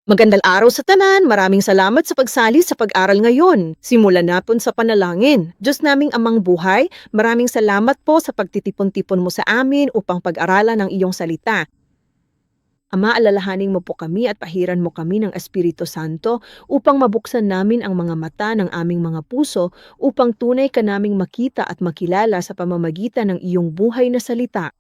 Magandang araw sa tanan. Maraming salamat sa pagsali sa pag-aral ngayon. Simulan natin sa panalangin. Diyos naming amang buhay, maraming salamat po sa pagtitipon-tipon mo sa amin upang pag-aralan ng iyong salita. Ama, alalahanin mo po kami at pahiran mo kami ng Espiritu Santo upang mabuksan namin ang mga mata ng aming mga puso upang tunay ka naming makita at makilala sa pamamagitan ng iyong buhay na salita.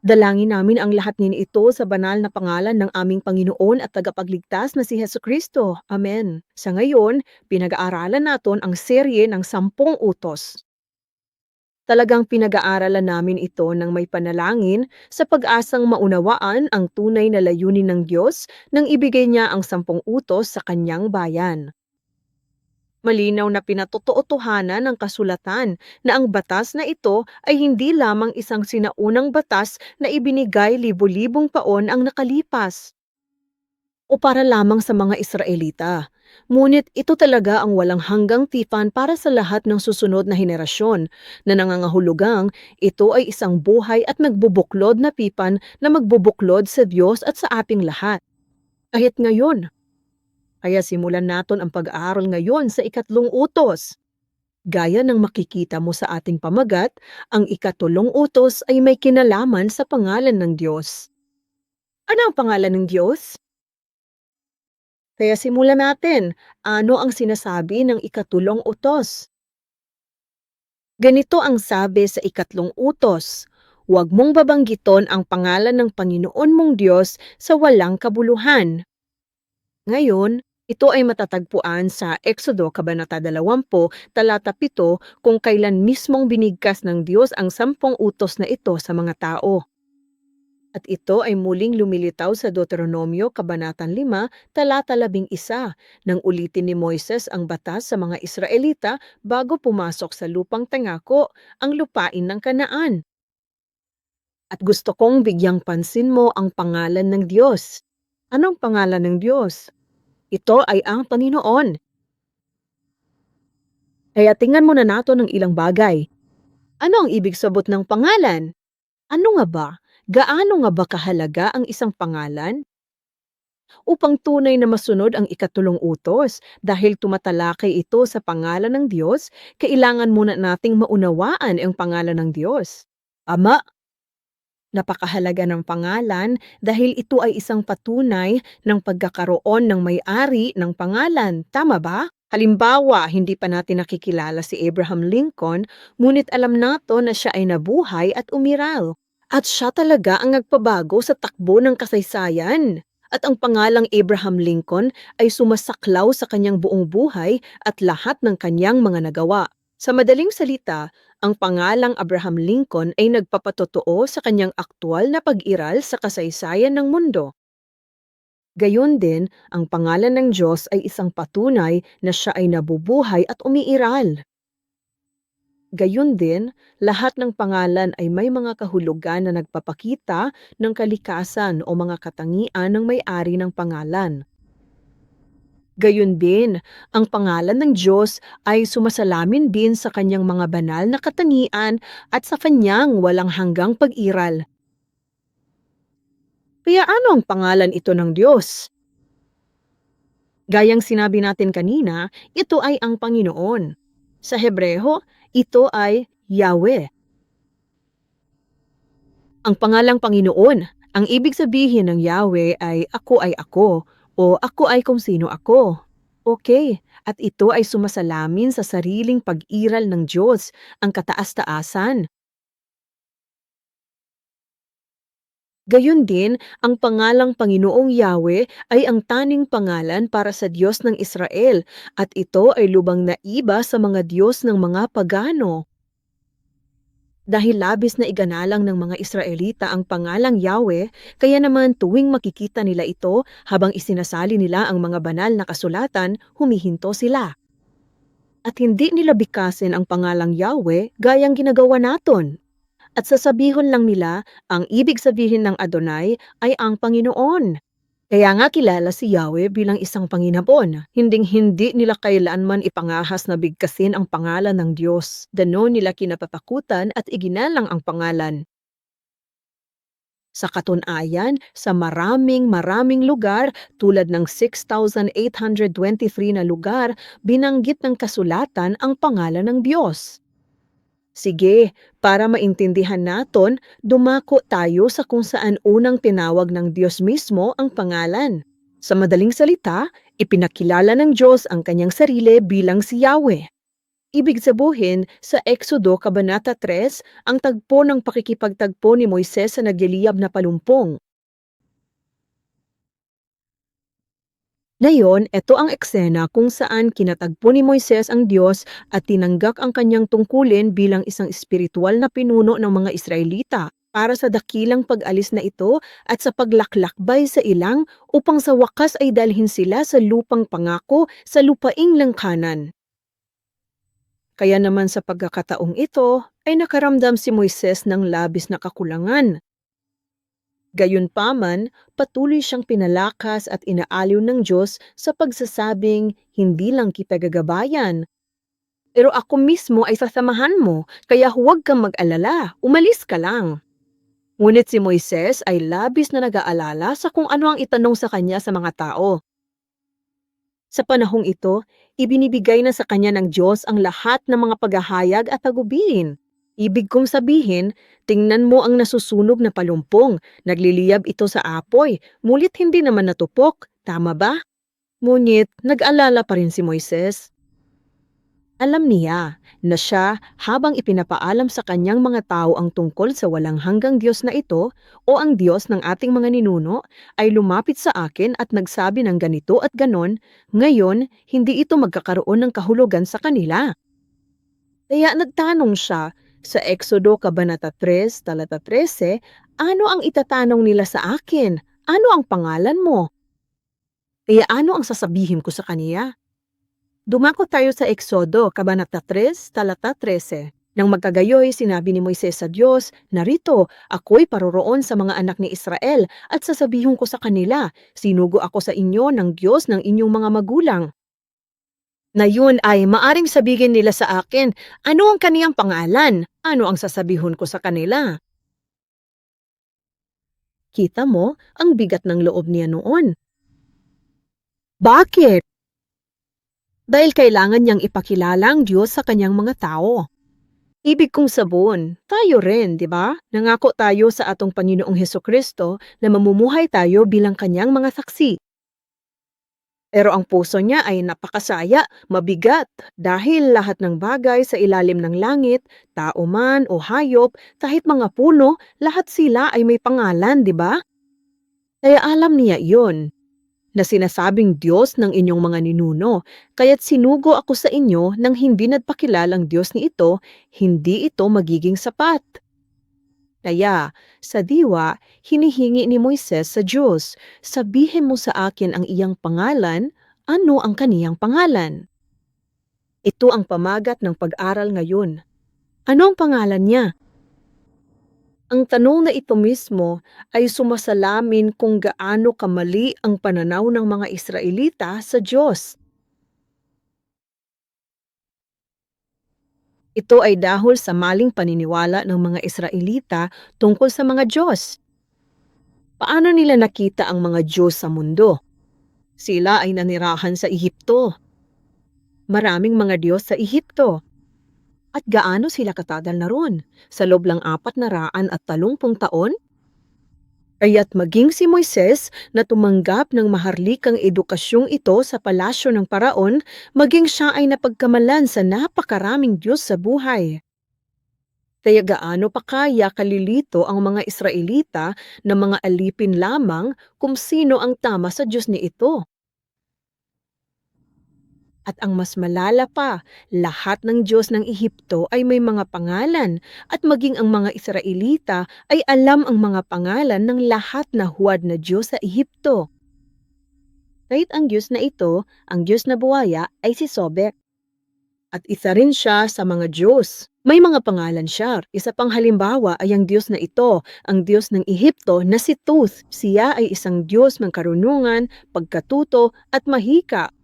Dalangin namin ang lahat nini ito sa banal na pangalan ng aming Panginoon at tagapagligtas na si Jesucristo. Amen. Sa ngayon, pinag-aaralan natin ang serye ng 10 utos. Talagang pinag-aaralan namin ito ng may panalangin sa pag-asang maunawaan ang tunay na layunin ng Diyos nang ibigay niya ang 10 utos sa kanyang bayan. Malinaw na pinatototohanan ng kasulatan na ang batas na ito ay hindi lamang isang sinaunang batas na ibinigay libo-libong taon ang nakalipas o para lamang sa mga Israelita. Ngunit ito talaga ang walang hanggang tipan para sa lahat ng susunod na henerasyon na nangangahulugang ito ay isang buhay at nagbubuklod na tipan na magbubuklod sa Diyos at sa ating lahat. Kahit ngayon, kaya simulan naton ang pag-aaral ngayon sa 3 utos. Gaya ng makikita mo sa ating pamagat, ang 3 utos ay may kinalaman sa pangalan ng Diyos. Ano ang pangalan ng Diyos? Kaya simulan natin. Ano ang sinasabi ng 3 utos? Ganito ang sabi sa 3 utos. Huwag mong babanggiton ang pangalan ng Panginoon mong Diyos sa walang kabuluhan. Ngayon, ito ay matatagpuan sa Exodo Kabanata 20, talata 7 kung kailan mismong binigkas ng Diyos ang 10 utos na ito sa mga tao. At ito ay muling lumilitaw sa Deuteronomio Kabanata 5, talata 11 nang ulitin ni Moises ang batas sa mga Israelita bago pumasok sa lupang tangako, ang lupain ng Kanaan. At gusto kong bigyang pansin mo ang pangalan ng Diyos. Anong pangalan ng Diyos? Ito ay ang Panginoon. Kaya tingnan muna nato ng ilang bagay. Ano ang ibig sabot ng pangalan? Ano nga ba? Gaano nga ba kahalaga ang isang pangalan? Upang tunay na masunod ang 3 utos, dahil tumatalakay ito sa pangalan ng Diyos, kailangan muna nating maunawaan ang pangalan ng Diyos. Ama, napakahalaga ng pangalan dahil ito ay isang patunay ng pagkakaroon ng may-ari ng pangalan. Tama ba? Halimbawa, hindi pa natin nakikilala si Abraham Lincoln, ngunit alam nato na siya ay nabuhay at umiral. At siya talaga ang nagpabago sa takbo ng kasaysayan. At ang pangalang Abraham Lincoln ay sumasaklaw sa kanyang buong buhay at lahat ng kanyang mga nagawa. Sa madaling salita, ang pangalang Abraham Lincoln ay nagpapatotoo sa kanyang aktwal na pag-iral sa kasaysayan ng mundo. Gayon din, ang pangalan ng Diyos ay isang patunay na siya ay nabubuhay at umiiral. Gayon din, lahat ng pangalan ay may mga kahulugan na nagpapakita ng kalikasan o mga katangian ng may-ari ng pangalan. Gayon din, ang pangalan ng Diyos ay sumasalamin din sa kanyang mga banal na katangian at sa kanyang walang hanggang pag-iral. Kaya ano ang pangalan ito ng Diyos? Gayang sinabi natin kanina, ito ay ang Panginoon. Sa Hebreho, ito ay Yahweh. Ang pangalang Panginoon, ang ibig sabihin ng Yahweh ay ako o ako ay kung sino ako. Okay, at ito ay sumasalamin sa sariling pag-iral ng Diyos, ang kataas-taasan. Gayon din, ang pangalang Panginoong Yahweh ay ang taning pangalan para sa Diyos ng Israel at ito ay lubang naiba sa mga Diyos ng mga pagano. Dahil labis na iganalang ng mga Israelita ang pangalang Yahweh, kaya naman tuwing makikita nila ito habang isinasali nila ang mga banal na kasulatan, humihinto sila. At hindi nila bikasin ang pangalang Yahweh gayang ginagawa naton. At sasabihon lang nila, ang ibig sabihin ng Adonai ay ang Panginoon. Kaya nga kilala si Yahweh bilang isang Panginoon. Hinding-hindi nila kailanman ipangahas na bigkasin ang pangalan ng Diyos. Dano nila kinapatakutan at iginalang ang pangalan. Sa katunayan, sa maraming lugar tulad ng 6,823 na lugar, binanggit ng kasulatan ang pangalan ng Diyos. Sige, para maintindihan natin, dumako tayo sa kung saan unang tinawag ng Diyos mismo ang pangalan. Sa madaling salita, ipinakilala ng Diyos ang kanyang sarili bilang si Yahweh. Ibig sabihin, sa Exodo Kabanata 3, ang tagpo ng pakikipagtagpo ni Moises sa nagyaliyab na palumpong. Ngayon, ito ang eksena kung saan kinatagpo ni Moises ang Diyos at tinanggak ang kanyang tungkulin bilang isang espiritual na pinuno ng mga Israelita para sa dakilang pag-alis na ito at sa paglaklakbay sa ilang upang sa wakas ay dalhin sila sa lupang pangako sa lupaing langkanan. Kaya naman sa pagkakataong ito ay nakaramdam si Moises ng labis na kakulangan. Gayunpaman, patuloy siyang pinalakas at inaaliw ng Diyos sa pagsasabing, hindi lang kita gagabayan. Pero ako mismo ay sasamahan mo, kaya huwag kang mag-alala, umalis ka lang. Ngunit si Moises ay labis na nag-aalala sa kung ano ang itanong sa kanya sa mga tao. Sa panahong ito, ibinibigay na sa kanya ng Diyos ang lahat ng mga paghahayag at tagubilin. Ibig kong sabihin, tingnan mo ang nasusunog na palumpong, nagliliyab ito sa apoy, mulit hindi naman natupok, tama ba? Ngunit, nag-alala pa rin si Moises. Alam niya na siya habang ipinapaalam sa kanyang mga tao ang tungkol sa walang hanggang Diyos na ito o ang Diyos ng ating mga ninuno ay lumapit sa akin at nagsabi ng ganito at ganon, ngayon hindi ito magkakaroon ng kahulugan sa kanila. Kaya nagtanong siya sa Exodo Kabanata 3, talata 13, ano ang itatanong nila sa akin? Ano ang pangalan mo? Kaya ano ang sasabihin ko sa kaniya? Dumako tayo sa Exodo, Kabanata 3, talata 13. Nang magkagayoy, sinabi ni Moises sa Diyos, narito, ako'y paroroon sa mga anak ni Israel at sasabihin ko sa kanila, sinugo ako sa inyo ng Diyos ng inyong mga magulang. Na yun ay maaring sabihin nila sa akin, ano ang kaniyang pangalan? Ano ang sasabihin ko sa kanila? Kita mo, ang bigat ng loob niya noon. Bakit? Dahil kailangan niyang ipakilala ang Diyos sa kanyang mga tao. Ibig kong sabon, tayo rin, di ba? Nangako tayo sa atong Panginoong Hesukristo na mamumuhay tayo bilang kanyang mga saksi. Pero ang puso niya ay napakasaya, mabigat, dahil lahat ng bagay sa ilalim ng langit, tao man o hayop, kahit mga puno, lahat sila ay may pangalan, di ba? Kaya alam niya iyon, na sinasabing Diyos ng inyong mga ninuno, kaya't sinugo ako sa inyo nang hindi nagpakilalang Diyos ni ito, hindi ito magiging sapat. Kaya, sa diwa, hinihingi ni Moises sa Diyos, sabihin mo sa akin ang iyang pangalan, ano ang kaniyang pangalan? Ito ang pamagat ng pag-aral ngayon. Ano ang pangalan niya? Ang tanong na ito mismo ay sumasalamin kung gaano kamali ang pananaw ng mga Israelita sa Diyos. Ito ay dahil sa maling paniniwala ng mga Israelita tungkol sa mga Diyos. Paano nila nakita ang mga Diyos sa mundo? Sila ay nanirahan sa Ehipto. Maraming mga Diyos sa Ehipto. At gaano sila katagal na ron? Sa loob lang 430 taon? Kaya't maging si Moises na tumanggap ng maharlikang edukasyong ito sa palasyo ng paraon, maging siya ay napagkamalan sa napakaraming Diyos sa buhay. Kaya gaano pa kaya kalilito ang mga Israelita na mga alipin lamang kung sino ang tama sa Diyos ni ito? At ang mas malala pa, lahat ng Diyos ng Ehipto ay may mga pangalan at maging ang mga Israelita ay alam ang mga pangalan ng lahat na huwad na Diyos sa Ehipto. Kahit ang Diyos na ito, ang Diyos na buhaya, ay si Sobek. At isa rin siya sa mga Diyos. May mga pangalan siya. Isa pang halimbawa ay ang Diyos na ito, ang Diyos ng Ehipto na si Tuth. Siya ay isang Diyos ng karunungan, pagkatuto at mahika.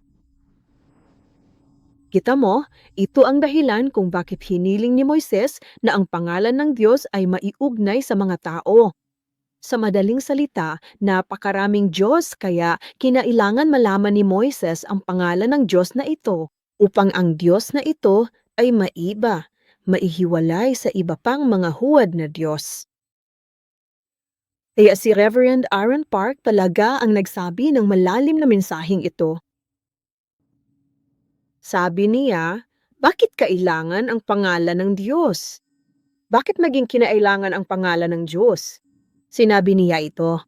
Kita mo, ito ang dahilan kung bakit hiniling ni Moises na ang pangalan ng Diyos ay maiugnay sa mga tao. Sa madaling salita, napakaraming Diyos kaya kinailangan malaman ni Moises ang pangalan ng Diyos na ito upang ang Diyos na ito ay maiba, maihiwalay sa iba pang mga huwad na Diyos. Kaya si Reverend Aaron Park talaga ang nagsabi ng malalim na mensaheng ito. Sabi niya, bakit kailangan ang pangalan ng Diyos? Bakit maging kinailangan ang pangalan ng Diyos? Sinabi niya ito,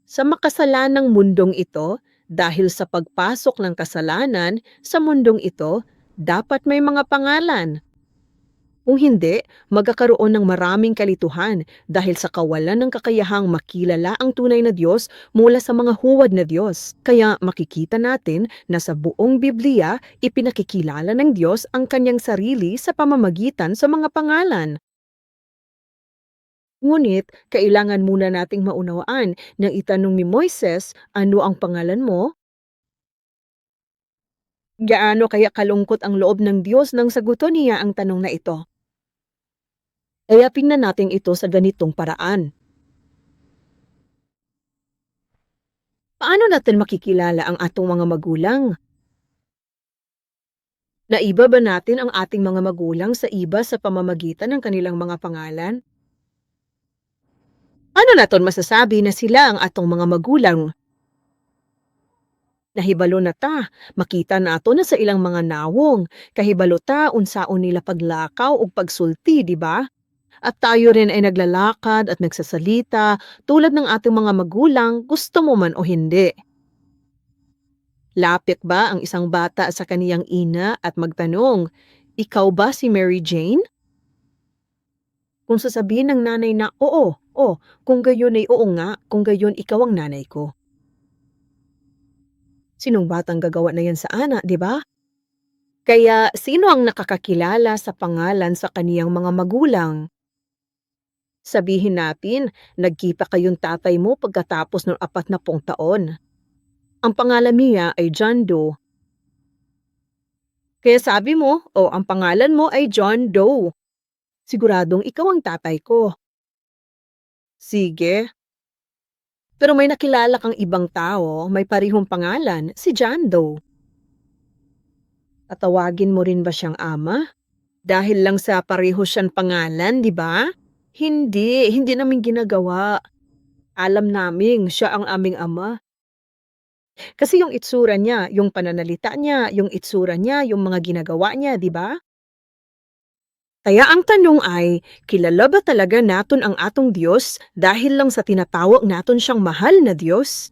sa makasalanang mundong ito, dahil sa pagpasok ng kasalanan sa mundong ito, dapat may mga pangalan. Kung hindi, magkakaroon ng maraming kalituhan dahil sa kawalan ng kakayahang makilala ang tunay na Diyos mula sa mga huwad na Diyos. Kaya makikita natin na sa buong Biblia, ipinakikilala ng Diyos ang kanyang sarili sa pamamagitan sa mga pangalan. Ngunit, kailangan muna nating maunawaan na itanong ni Moises, ano ang pangalan mo? Gaano kaya kalungkot ang loob ng Diyos nang sagutin niya ang tanong na ito? Kaya tingnan natin ito sa ganitong paraan. Paano natin makikilala ang atong mga magulang? Naiba ba natin ang ating mga magulang sa iba sa pamamagitan ng kanilang mga pangalan? Ano naton masasabi na sila ang atong mga magulang? Nahibalo na ta, makita nato na sa ilang mga nawong, kahibalo ta unsaon nila paglakaw o pagsulti, di ba? At tayo rin ay naglalakad at nagsasalita tulad ng ating mga magulang, gusto mo man o hindi. Lapit ba ang isang bata sa kaniyang ina at magtanong, ikaw ba si Mary Jane? Kung sasabihin ng nanay na, oo, kung gayon ay oo nga, kung gayon ikaw ang nanay ko. Sinong batang gagawa na yan sa ana, di ba? Kaya sino ang nakakakilala sa pangalan sa kaniyang mga magulang? Sabihin natin, nagkita kayong tatay mo pagkatapos ng 40 taon. Ang pangalan niya ay John Doe. Kaya sabi mo, ang pangalan mo ay John Doe. Siguradong ikaw ang tatay ko. Sige. Pero may nakilala kang ibang tao, may parihong pangalan, si John Doe. Tatawagin mo rin ba siyang ama? Dahil lang sa pareho siyang pangalan, di ba? Hindi namin ginagawa. Alam namin siya ang aming ama. Kasi yung itsura niya, yung pananalita niya, yung itsura niya, yung mga ginagawa niya, di ba? Kaya ang tanong ay, kilala ba talaga naton ang atong Diyos dahil lang sa tinatawag naton siyang mahal na Diyos?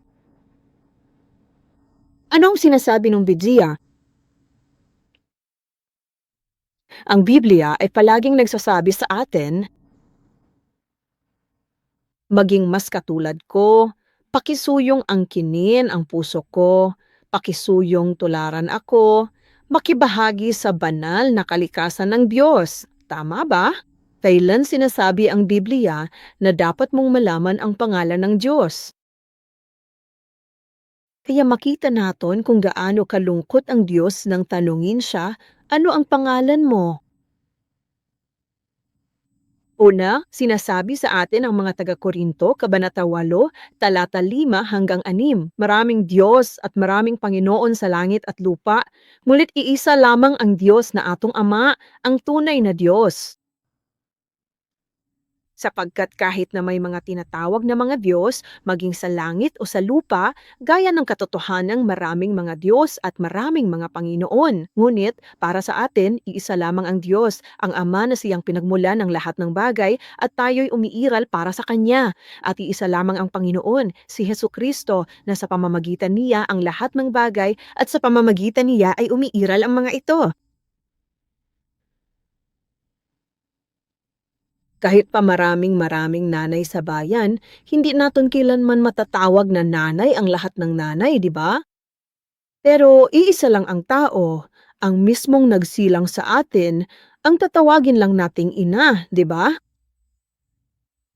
Anong sinasabi ng Biblia? Ang Biblia ay palaging nagsasabi sa atin, maging mas katulad ko, pakisuyong angkinin ang puso ko, pakisuyong tularan ako, makibahagi sa banal na kalikasan ng Diyos. Tama ba? Kailan sinasabi ang Biblia na dapat mong malaman ang pangalan ng Diyos? Kaya makita naton kung gaano kalungkot ang Diyos nang tanungin siya, ano ang pangalan mo? Una, sinasabi sa atin ang mga taga-Korinto, Kabanata 8, talata 5 hanggang 6. Maraming Diyos at maraming Panginoon sa langit at lupa, ngulit iisa lamang ang Diyos na atong Ama, ang tunay na Diyos. Sapagkat kahit na may mga tinatawag na mga Diyos, maging sa langit o sa lupa, gaya ng katotohanang maraming mga Diyos at maraming mga Panginoon. Ngunit, para sa atin, iisa lamang ang Diyos, ang Ama na siyang pinagmula ng lahat ng bagay at tayo'y umiiral para sa Kanya. At iisa lamang ang Panginoon, si Hesu Kristo, na sa pamamagitan niya ang lahat ng bagay at sa pamamagitan niya ay umiiral ang mga ito. Kahit pa maraming nanay sa bayan, hindi naton kailanman matatawag na nanay ang lahat ng nanay, di ba? Pero iisa lang ang tao, ang mismong nagsilang sa atin, ang tatawagin lang nating ina, di ba?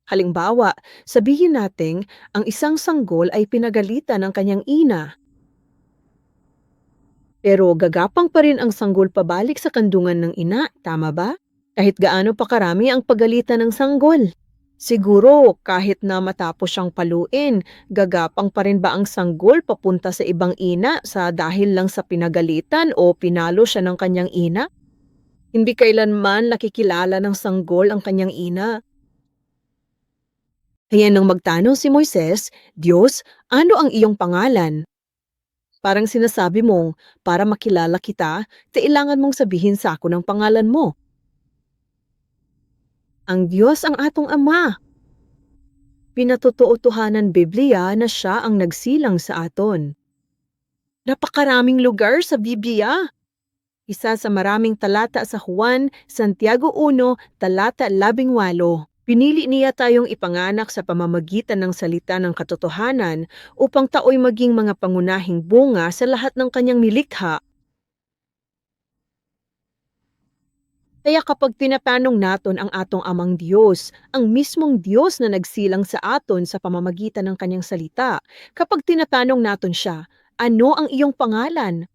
Halimbawa, sabihin nating ang isang sanggol ay pinagalitan ng kanyang ina. Pero gagapang pa rin ang sanggol pabalik sa kandungan ng ina, tama ba? Kahit gaano pa karami ang pagalitan ng sanggol. Siguro kahit na matapos siyang paluin, gagapang pa rin ba ang sanggol papunta sa ibang ina sa dahil lang sa pinagalitan o pinalo siya ng kanyang ina? Hindi kailanman nakikilala ng sanggol ang kanyang ina. Kaya nang magtanong si Moises, Diyos, ano ang iyong pangalan? Parang sinasabi mong, para makilala kita, kailangan mong sabihin sa ako ng pangalan mo. Ang Diyos ang atong Ama. Pinatotoo-tuhanan Biblia na siya ang nagsilang sa aton. Napakaraming lugar sa Biblia. Isa sa maraming talata sa Juan, Santiago 1, talata 18. Pinili niya tayong ipanganak sa pamamagitan ng salita ng katotohanan upang tao'y maging mga pangunahing bunga sa lahat ng kanyang nilikha. Kaya kapag tinatanong naton ang atong amang Diyos, ang mismong Diyos na nagsilang sa aton sa pamamagitan ng kanyang salita, kapag tinatanong naton siya, ano ang iyong pangalan?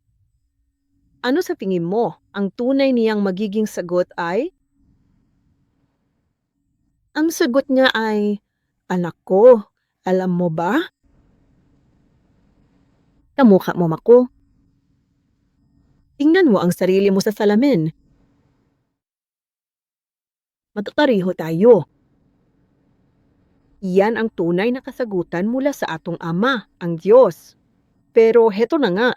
Ano sa tingin mo, ang tunay niyang magiging sagot ay? Ang sagot niya ay, anak ko, alam mo ba? Kamukha mo ako. Tingnan mo ang sarili mo sa salamin. Magkakareho tayo. Iyan ang tunay na kasagutan mula sa atong Ama, ang Diyos. Pero heto na nga,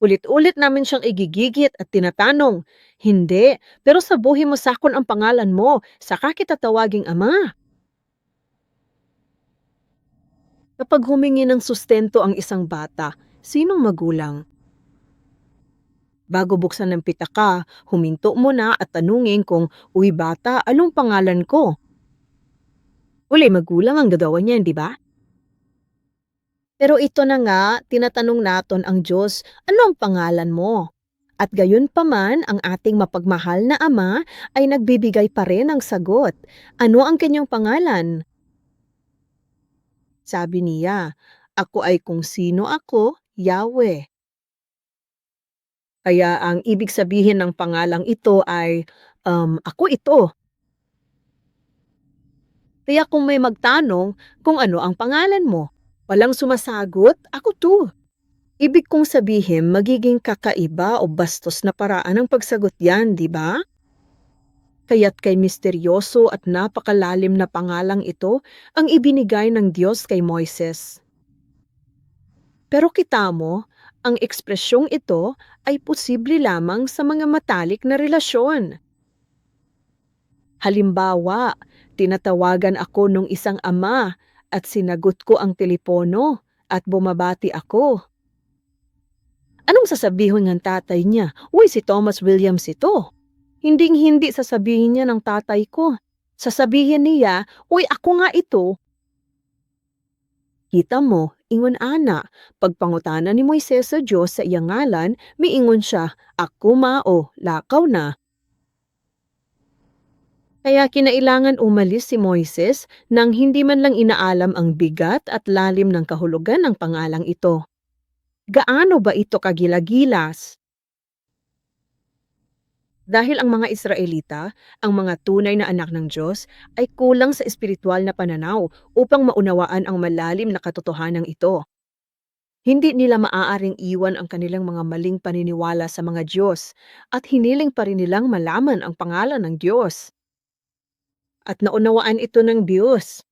ulit-ulit namin siyang igigigit at tinatanong, hindi, pero sabuhin mo sakon ang pangalan mo, saka kita tawaging Ama. Kapag humingi ng sustento ang isang bata, sinong magulang? Bago buksan ng pitaka, huminto mo na at tanungin kung, uy bata, anong pangalan ko? Uli, magulang ang gagawa niyan, di ba? Pero ito na nga, tinatanong naton ang Diyos, ano ang pangalan mo? At gayon pa man, ang ating mapagmahal na Ama ay nagbibigay pa rin ng sagot. Ano ang kanyang pangalan? Sabi niya, ako ay kung sino ako, Yahweh. Kaya ang ibig sabihin ng pangalang ito ay, ako ito. Kaya kung may magtanong kung ano ang pangalan mo, walang sumasagot, ako to. Ibig kong sabihin magiging kakaiba o bastos na paraan ng pagsagot yan, di ba? Kaya't kay misteryoso at napakalalim na pangalang ito ang ibinigay ng Diyos kay Moises. Pero kita mo, ang ekspresyong ito ay posible lamang sa mga matalik na relasyon. Halimbawa, tinatawagan ako nung isang ama at sinagot ko ang telepono at bumabati ako. Anong sasabihin ng tatay niya? Uy, si Thomas Williams ito. Hinding-hindi sasabihin niya ng tatay ko. Sasabihin niya, uy, ako nga ito. Kita mo, ingon ana, pagpangutana ni Moises sa Diyos sa iyang ngalan, miingon siya, ako mao, lakaw na. Kaya kinailangan umalis si Moises nang hindi man lang inaalam ang bigat at lalim ng kahulugan ng pangalang ito. Gaano ba ito kagilagilas? Dahil ang mga Israelita, ang mga tunay na anak ng Diyos, ay kulang sa espiritual na pananaw upang maunawaan ang malalim na katotohanan ito. Hindi nila maaaring iwan ang kanilang mga maling paniniwala sa mga Diyos at hiniling pa rin nilang malaman ang pangalan ng Diyos. At naunawaan ito ng Diyos.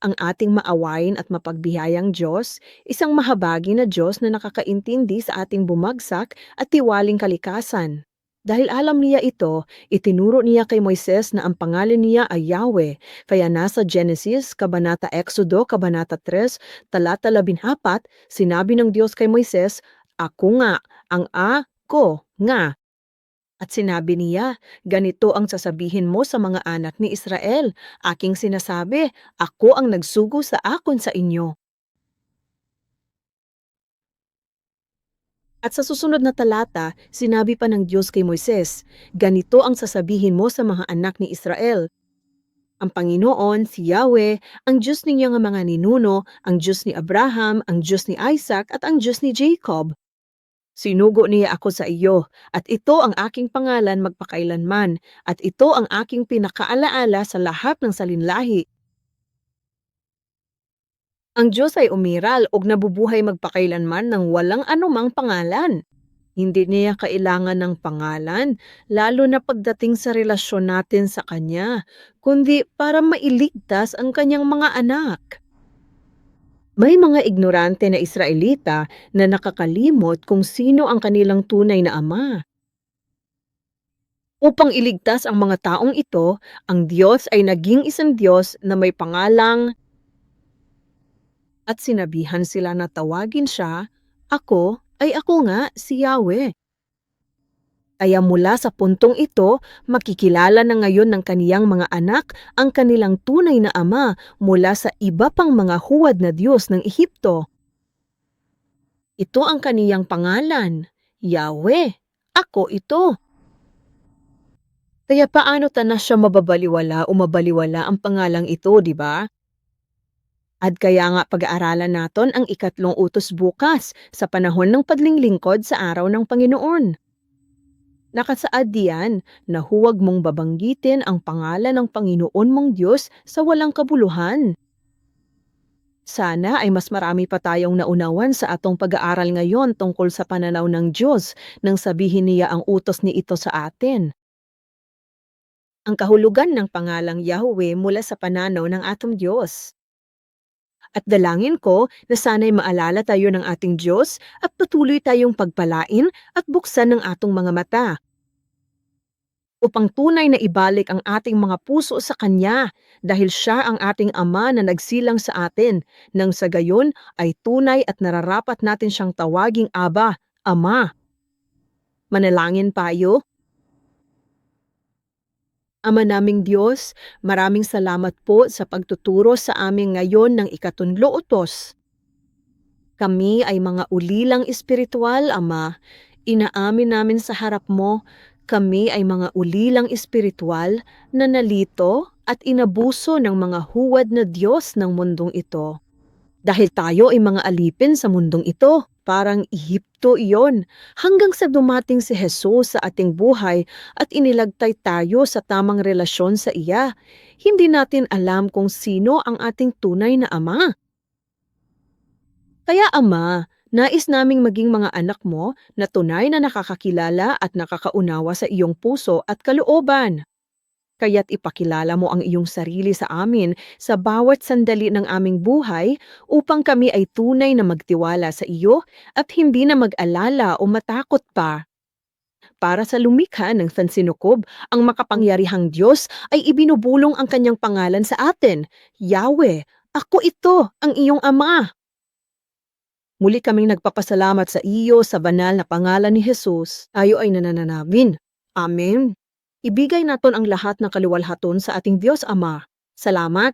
Ang ating maawain at mapagbihayang Diyos, isang mahabagi na Diyos na nakakaintindi sa ating bumagsak at tiwaling kalikasan. Dahil alam niya ito, itinuro niya kay Moises na ang pangalan niya ay Yahweh. Kaya nasa Genesis, Kabanata Exodo, Kabanata 3, talata 14, sinabi ng Diyos kay Moises, ako nga, ang ko nga. At sinabi niya, ganito ang sasabihin mo sa mga anak ni Israel, aking sinasabi, ako ang nagsugo sa akon sa inyo. At sa susunod na talata, sinabi pa ng Diyos kay Moises, ganito ang sasabihin mo sa mga anak ni Israel. Ang Panginoon, si Yahweh, ang Diyos ninyong mga ninuno, ang Diyos ni Abraham, ang Diyos ni Isaac, at ang Diyos ni Jacob. Sinugo niya ako sa iyo, at ito ang aking pangalan magpakailanman, at ito ang aking pinakaalaala sa lahat ng salinlahi. Ang Diyos ay umiral ug nabubuhay magpakailanman ng walang anumang pangalan. Hindi niya kailangan ng pangalan, lalo na pagdating sa relasyon natin sa Kanya, kundi para mailigtas ang Kanyang mga anak. May mga ignorante na Israelita na nakakalimot kung sino ang kanilang tunay na ama. Upang iligtas ang mga taong ito, ang Diyos ay naging isang Diyos na may pangalang at sinabihan sila na tawagin siya, ako nga si Yahweh. Kaya mula sa puntong ito, makikilala na ngayon ng kaniyang mga anak ang kanilang tunay na ama mula sa iba pang mga huwad na Diyos ng Ehipto. Ito ang kaniyang pangalan, Yahweh. Ako ito. Kaya paano na siya mababaliwala o mabaliwala ang pangalang ito, di ba? At kaya nga pag-aaralan naton ang ikatlong utos bukas sa panahon ng padlinglingkod sa araw ng Panginoon. Nakasaad diyan na huwag mong babanggitin ang pangalan ng Panginoon mong Diyos sa walang kabuluhan. Sana ay mas marami pa tayong naunawan sa atong pag-aaral ngayon tungkol sa pananaw ng Diyos nang sabihin niya ang utos ni ito sa atin. Ang kahulugan ng pangalang Yahweh mula sa pananaw ng atong Diyos. At dalangin ko na sana'y maalala tayo ng ating Diyos at patuloy tayong pagpalain at buksan ng atong mga mata upang tunay na ibalik ang ating mga puso sa Kanya dahil Siya ang ating Ama na nagsilang sa atin, nang sa gayon ay tunay at nararapat natin siyang tawaging Aba, Ama. Manalangin tayo. Ama naming Diyos, maraming salamat po sa pagtuturo sa amin ngayon ng ikatunlo utos. Kami ay mga ulilang espiritual, Ama. Inaamin namin sa harap mo, kami ay mga ulilang espiritual na nalito at inabuso ng mga huwad na Diyos ng mundong ito. Dahil tayo ay mga alipin sa mundong ito, parang Ehipto iyon, hanggang sa dumating si Jesus sa ating buhay at inilagtay tayo sa tamang relasyon sa iya. Hindi natin alam kung sino ang ating tunay na ama. Kaya Ama, nais naming maging mga anak mo na tunay na nakakakilala at nakakaunawa sa iyong puso at kalooban. Kaya't ipakilala mo ang iyong sarili sa amin sa bawat sandali ng aming buhay upang kami ay tunay na magtiwala sa iyo at hindi na mag-alala o matakot pa. Para sa lumikha ng sansinukob, ang makapangyarihang Diyos ay ibinubulong ang kanyang pangalan sa atin, Yahweh, ako ito, ang iyong Ama. Muli kaming nagpapasalamat sa iyo sa banal na pangalan ni Jesus. Tayo ay nananalangin. Amen. Ibigay naton ang lahat ng kaluwalhatian sa ating Diyos Ama. Salamat.